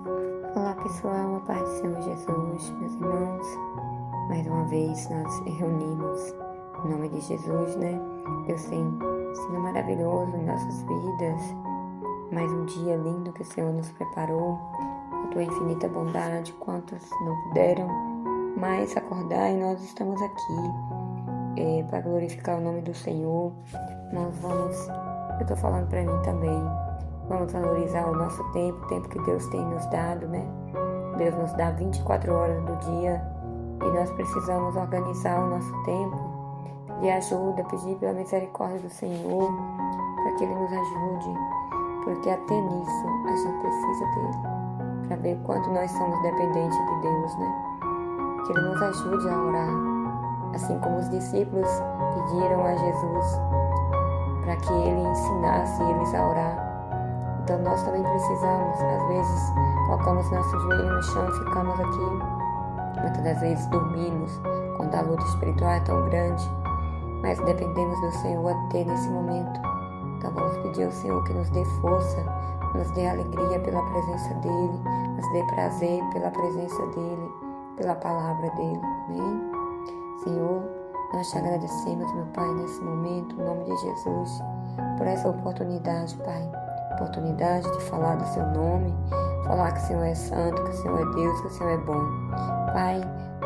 Olá pessoal, a paz do Senhor Jesus, meus irmãos. Mais uma vez nós reunimos em nome de Jesus, né? Deus tem sido maravilhoso em nossas vidas. Mais um dia lindo que o Senhor nos preparou. A tua infinita bondade, quantos não puderam mais acordar e nós estamos aqui para glorificar o nome do Senhor. Eu estou falando para mim também. Vamos valorizar o nosso tempo, o tempo que Deus tem nos dado, né? Deus nos dá 24 horas do dia e nós precisamos organizar o nosso tempo, pedir ajuda, pedir pela misericórdia do Senhor, para que Ele nos ajude, porque até nisso a gente precisa dEle, para ver quanto nós somos dependentes de Deus, né? Que Ele nos ajude a orar, assim como os discípulos pediram a Jesus para que Ele ensinasse eles a orar. Então nós também precisamos, às vezes colocamos nosso joelho no chão e ficamos aqui. Muitas das vezes dormimos quando a luta espiritual é tão grande, mas dependemos do Senhor até nesse momento. Então vamos pedir ao Senhor que nos dê força, nos dê alegria pela presença dEle, nos dê prazer pela presença dEle, pela palavra dEle. Amém? Senhor, nós te agradecemos, meu Pai, nesse momento, em nome de Jesus, por essa oportunidade, Pai. Oportunidade de falar do seu nome, falar que o Senhor é santo, que o Senhor é Deus, que o Senhor é bom. Pai,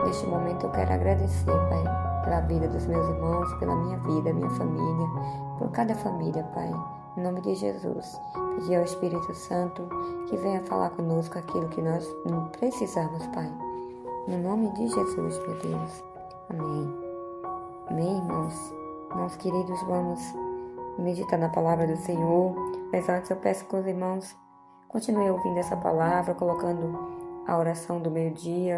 neste momento eu quero agradecer, Pai, pela vida dos meus irmãos, pela minha vida, minha família, por cada família, Pai. Em nome de Jesus, pedir ao Espírito Santo que venha falar conosco aquilo que nós precisamos, Pai. No nome de Jesus, meu Deus. Amém. Amém, irmãos. Irmãos queridos, vamos meditar na palavra do Senhor, mas antes eu peço que os irmãos continuem ouvindo essa palavra, colocando a oração do meio-dia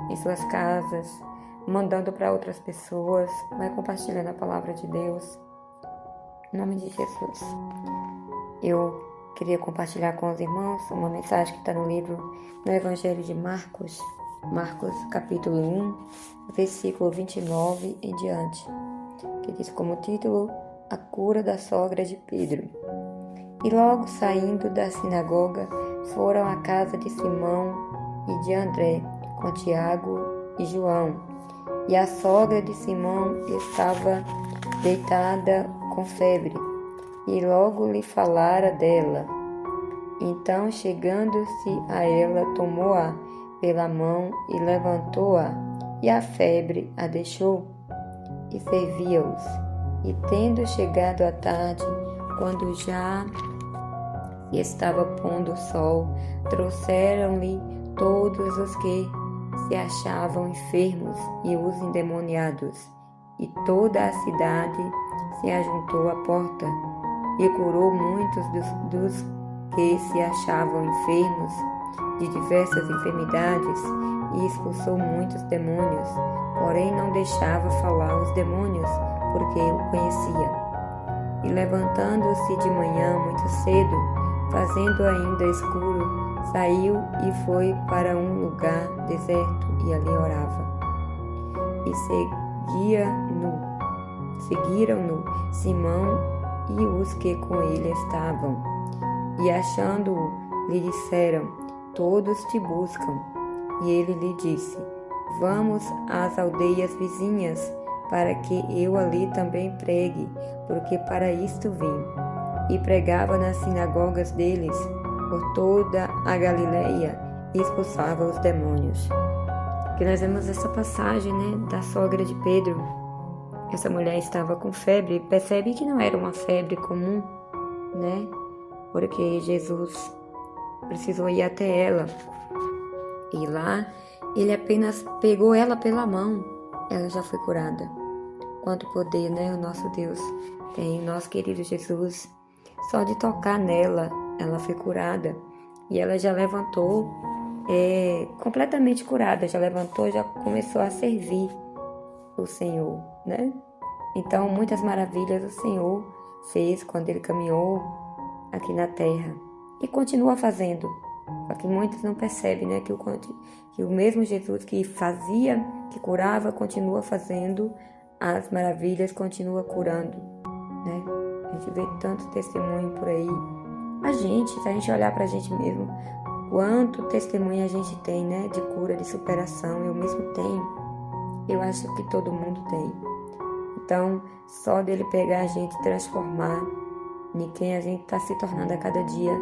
em suas casas, mandando para outras pessoas, vai compartilhando a palavra de Deus, em nome de Jesus. Eu queria compartilhar com os irmãos uma mensagem que está no Evangelho de Marcos capítulo 1, versículo 29 em diante, que diz como título: A cura da sogra de Pedro. E logo saindo da sinagoga, foram à casa de Simão e de André, com Tiago e João. E a sogra de Simão estava deitada com febre, e logo lhe falara dela. Então, chegando-se a ela, tomou-a pela mão e levantou-a, e a febre a deixou, e servia-os. E tendo chegado a tarde, quando já estava pondo o sol, trouxeram-lhe todos os que se achavam enfermos e os endemoniados. E toda a cidade se ajuntou à porta, e curou muitos dos que se achavam enfermos de diversas enfermidades, e expulsou muitos demônios, porém não deixava falar os demônios, porque o conhecia. E levantando-se de manhã muito cedo, fazendo ainda escuro, saiu e foi para um lugar deserto e ali orava. E seguiram-no Simão e os que com ele estavam. E achando-o, lhe disseram: Todos te buscam. E ele lhe disse: Vamos às aldeias vizinhas, para que eu ali também pregue, porque para isto vim. E pregava nas sinagogas deles, por toda a Galileia, e expulsava os demônios. Que nós vemos essa passagem, né, da sogra de Pedro. Essa mulher estava com febre, percebe que não era uma febre comum, né, porque Jesus precisou ir até ela. E lá, ele apenas pegou ela pela mão, ela já foi curada. Quanto poder, né, o nosso Deus tem, nosso querido Jesus. Só de tocar nela, ela foi curada. E ela já levantou, completamente curada, já levantou, já começou a servir o Senhor, né? Então, muitas maravilhas o Senhor fez quando Ele caminhou aqui na terra. E continua fazendo. Só que muitos não percebem, né, que o mesmo Jesus que fazia, que curava, continua fazendo as maravilhas, continua curando, né? A gente vê tanto testemunho por aí. Se a gente olhar pra gente mesmo, Quanto testemunho a gente tem, né? De cura, de superação. Eu mesmo tenho. Eu acho que todo mundo tem. Então, só dele pegar a gente e transformar em quem a gente está se tornando a cada dia,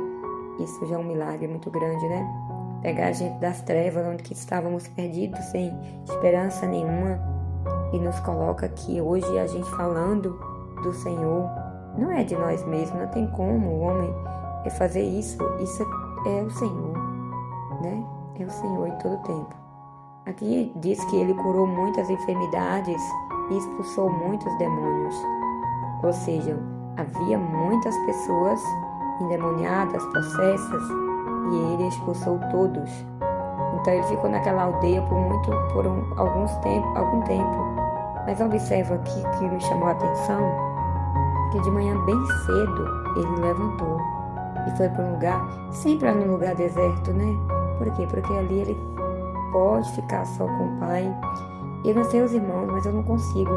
isso já é um milagre muito grande, né? Pegar a gente das trevas, onde que estávamos perdidos, sem esperança nenhuma, e nos coloca aqui hoje a gente falando do Senhor. Não é de nós mesmos, não tem como o homem fazer isso. Isso é o Senhor, né? É o Senhor em todo tempo. Aqui diz que ele curou muitas enfermidades e expulsou muitos demônios. Ou seja, havia muitas pessoas endemoniadas, possessas, e ele expulsou todos. Então ele ficou naquela aldeia por algum tempo. Mas observa aqui que me chamou a atenção, que de manhã bem cedo ele levantou e foi para um lugar, sempre num lugar deserto, né? Por quê? Porque ali ele pode ficar só com o Pai. Eu não sei os irmãos, mas eu não consigo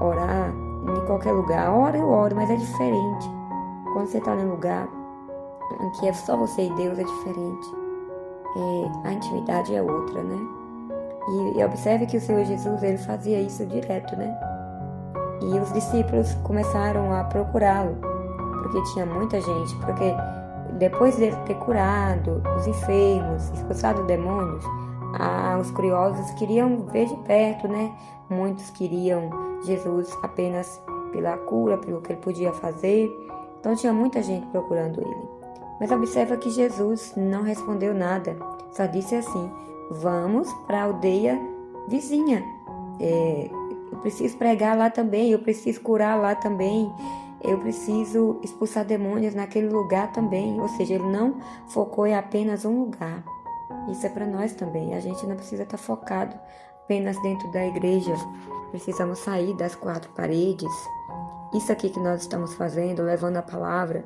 orar em qualquer lugar. Eu oro, mas é diferente. Quando você está num lugar em que é só você e Deus, é diferente. A intimidade é outra, né? E observe que o Senhor Jesus, ele fazia isso direto, né? E os discípulos começaram a procurá-lo, porque tinha muita gente, porque depois dele ter curado os enfermos, expulsado demônios, os curiosos queriam ver de perto, né? Muitos queriam Jesus apenas pela cura, pelo que ele podia fazer. Então tinha muita gente procurando ele. Mas observa que Jesus não respondeu nada, só disse assim: vamos para a aldeia vizinha. Eu preciso pregar lá também, eu preciso curar lá também, eu preciso expulsar demônios naquele lugar também. Ou seja, ele não focou em apenas um lugar. Isso é para nós também. A gente não precisa estar focado apenas dentro da igreja. Precisamos sair das quatro paredes. Isso aqui que nós estamos fazendo, levando a palavra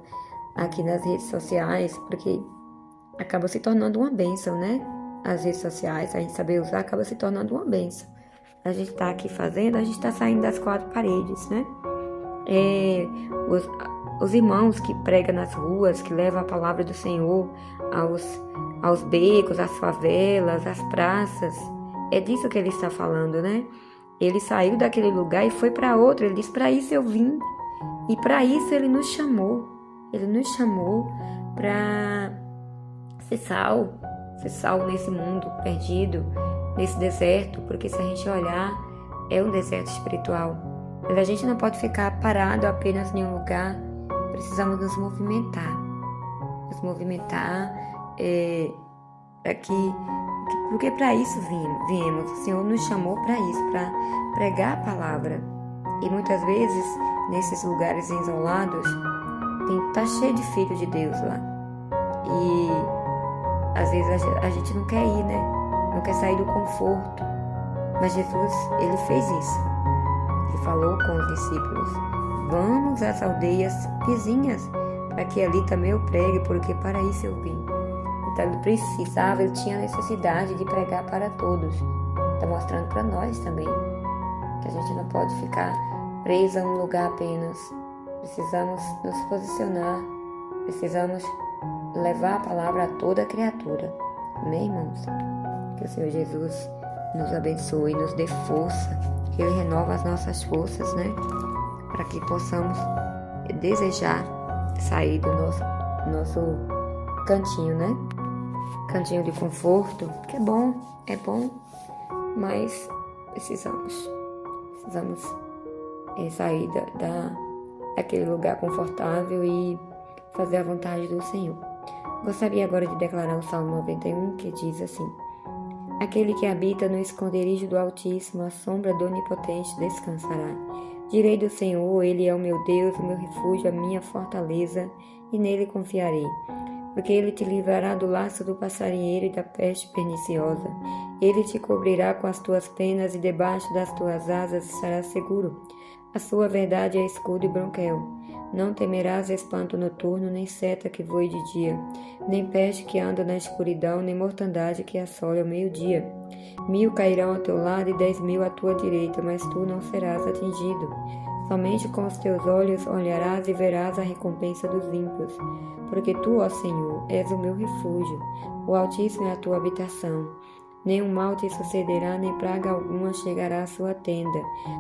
aqui nas redes sociais, porque acaba se tornando uma bênção, né? As redes sociais, a gente saber usar, acaba se tornando uma bênção. A gente está aqui fazendo, a gente está saindo das quatro paredes, né? Os irmãos que pregam nas ruas, que levam a palavra do Senhor aos becos, às favelas, às praças, é disso que ele está falando, né? Ele saiu daquele lugar e foi para outro. Ele disse: para isso eu vim. E para isso ele nos chamou. Ele nos chamou para ser sal nesse mundo perdido, nesse deserto, porque se a gente olhar, é um deserto espiritual. Mas a gente não pode ficar parado apenas em um lugar. Precisamos nos movimentar. Porque para isso viemos. O Senhor nos chamou para isso, para pregar a palavra. E muitas vezes, nesses lugares isolados, tá cheio de filhos de Deus lá. E às vezes a gente não quer ir, né? Não quer sair do conforto. Mas Jesus, ele fez isso. Ele falou com os discípulos: vamos às aldeias vizinhas, para que ali também eu pregue, porque para isso eu vim. Então ele tinha necessidade de pregar para todos. Está mostrando para nós também que a gente não pode ficar preso a um lugar apenas. Precisamos nos posicionar, precisamos levar a palavra a toda criatura. Amém, irmãos? Que o Senhor Jesus nos abençoe, nos dê força, que Ele renova as nossas forças, né? Para que possamos desejar sair do nosso cantinho, né? Cantinho de conforto, que é bom, mas precisamos sair daquele lugar confortável e fazer a vontade do Senhor. Gostaria agora de declarar o Salmo 91, que diz assim: aquele que habita no esconderijo do Altíssimo, à sombra do Onipotente descansará. Direi do Senhor: Ele é o meu Deus, o meu refúgio, a minha fortaleza, e nele confiarei. Porque ele te livrará do laço do passarinheiro e da peste perniciosa. Ele te cobrirá com as tuas penas e debaixo das tuas asas estarás seguro. A sua verdade é escudo e bronquel. Não temerás espanto noturno, nem seta que voe de dia, nem peste que anda na escuridão, nem mortandade que assole ao meio-dia. 1000 cairão ao teu lado e 10.000 à tua direita, mas tu não serás atingido. Somente com os teus olhos olharás e verás a recompensa dos ímpios. Porque tu, ó Senhor, és o meu refúgio, o Altíssimo é a tua habitação. Nenhum mal te sucederá, nem praga alguma chegará à sua tenda,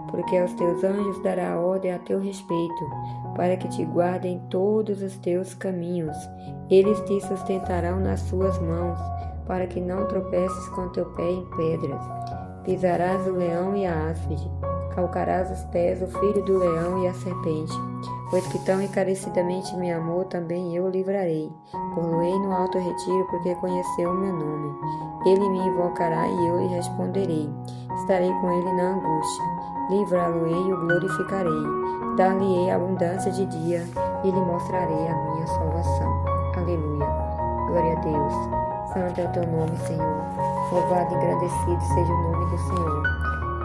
porque aos teus anjos dará ordem a teu respeito, para que te guardem todos os teus caminhos. Eles te sustentarão nas suas mãos, para que não tropeces com teu pé em pedras. Pisarás o leão e a áspide, calcarás os pés o filho do leão e a serpente. Pois que tão encarecidamente me amou, também eu o livrarei. Pô-lo-ei no alto retiro, porque conheceu o meu nome. Ele me invocará e eu lhe responderei. Estarei com ele na angústia. Livrá-lo-ei e o glorificarei. Dar-lhe-ei abundância de dia e lhe mostrarei a minha salvação. Aleluia. Glória a Deus. Santo é o teu nome, Senhor. Louvado e agradecido seja o nome do Senhor.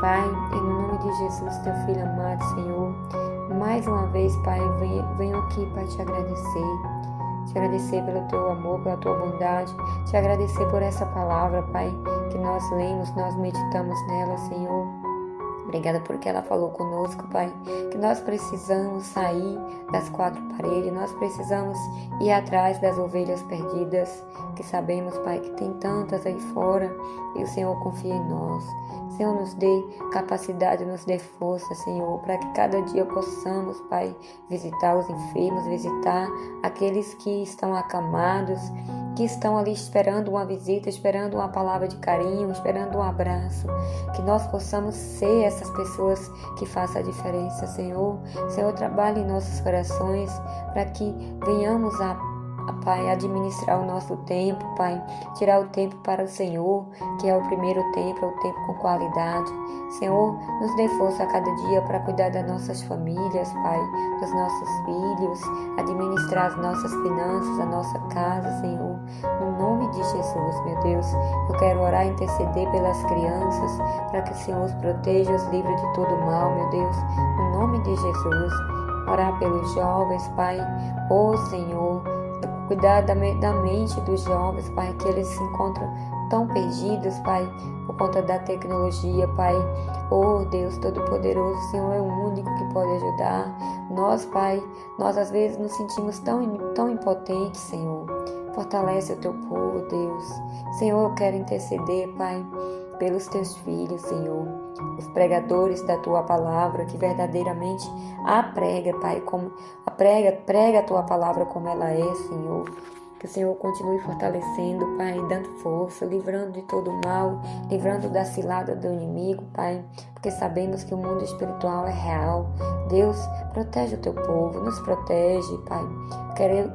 Pai, em nome de Jesus, teu Filho amado, Senhor, mais uma vez, Pai, venho aqui para te agradecer pelo teu amor, pela tua bondade, te agradecer por essa palavra, Pai, que nós lemos, nós meditamos nela, Senhor. Obrigada porque ela falou conosco, Pai, que nós precisamos sair das quatro paredes, nós precisamos ir atrás das ovelhas perdidas, que sabemos, Pai, que tem tantas aí fora e o Senhor confia em nós. Senhor, nos dê capacidade, nos dê força, Senhor, para que cada dia possamos, Pai, visitar os enfermos, visitar aqueles que estão acamados, que estão ali esperando uma visita, esperando uma palavra de carinho, esperando um abraço, que nós possamos ser essas pessoas que façam a diferença, Senhor. Senhor, trabalhe em nossos corações para que venhamos Pai, administrar o nosso tempo, Pai, tirar o tempo para o Senhor, que é o primeiro tempo, é o tempo com qualidade. Senhor, nos dê força a cada dia para cuidar das nossas famílias, Pai, dos nossos filhos, administrar as nossas finanças, a nossa casa, Senhor. No nome de Jesus, meu Deus, eu quero orar e interceder pelas crianças, para que o Senhor os proteja, os livre de todo mal, meu Deus. No nome de Jesus, orar pelos jovens, Pai, Senhor, cuidar da mente dos jovens, Pai, que eles se encontram tão perdidos, Pai, por conta da tecnologia, Pai. Deus Todo-Poderoso, o Senhor é o único que pode ajudar. Nós, Pai, nós às vezes nos sentimos tão impotentes, Senhor. Fortalece o teu povo, Deus. Senhor, eu quero interceder, Pai, pelos teus filhos, Senhor, os pregadores da tua palavra, que verdadeiramente prega, Pai, prega a tua palavra como ela é, Senhor. Que o Senhor continue fortalecendo, Pai, dando força, livrando de todo mal, livrando da cilada do inimigo, Pai, porque sabemos que o mundo espiritual é real. Deus, protege o teu povo, nos protege, Pai.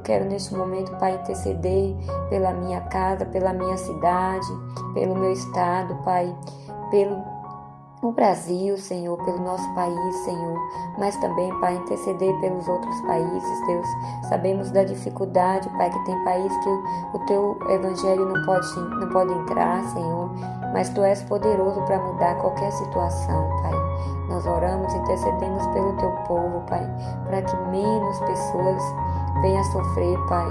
Quero neste momento, Pai, interceder pela minha casa, pela minha cidade, pelo meu estado, Pai, pelo Brasil, Senhor, pelo nosso país, Senhor, mas também, Pai, interceder pelos outros países, Deus. Sabemos da dificuldade, Pai, que tem país que o teu evangelho não pode entrar, Senhor, mas tu és poderoso para mudar qualquer situação, Pai. Nós oramos e intercedemos pelo teu povo, Pai, para que menos pessoas venham a sofrer, Pai.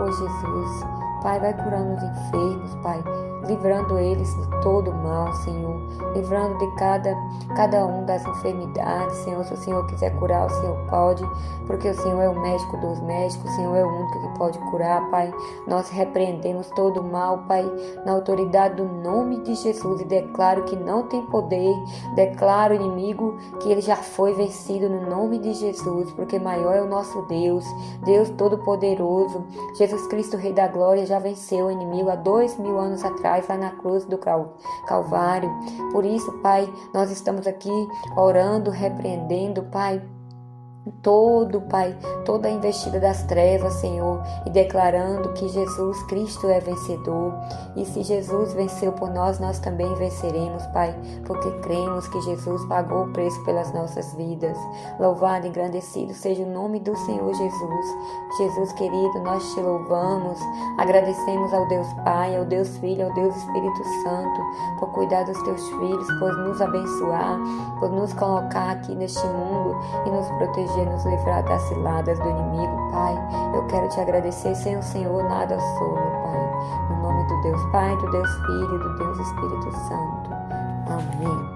Jesus, Pai, vai curando os enfermos, Pai, livrando eles de todo mal, Senhor, livrando de cada um das enfermidades, Senhor. Se o Senhor quiser curar, o Senhor pode, porque o Senhor é o médico dos médicos, o Senhor é o único que pode curar, Pai. Nós repreendemos todo o mal, Pai, na autoridade do nome de Jesus, e declaro que não tem poder, declaro o inimigo que ele já foi vencido no nome de Jesus, porque maior é o nosso Deus, Deus Todo-Poderoso. Jesus Cristo, Rei da Glória, já venceu o inimigo há 2000 anos atrás, lá na cruz do Calvário. Por isso, Pai, nós estamos aqui orando, repreendendo, Pai, toda a investida das trevas, Senhor, e declarando que Jesus Cristo é vencedor. E se Jesus venceu por nós, nós também venceremos, Pai, porque cremos que Jesus pagou o preço pelas nossas vidas. Louvado e engrandecido seja o nome do Senhor Jesus. Jesus querido, nós te louvamos, agradecemos ao Deus Pai, ao Deus Filho, ao Deus Espírito Santo, por cuidar dos teus filhos, por nos abençoar, por nos colocar aqui neste mundo e nos proteger, nos livrar das ciladas do inimigo, Pai. Eu quero te agradecer, sem o Senhor nada sou, meu Pai. No nome do Deus Pai, do Deus Filho e do Deus Espírito Santo. Amém.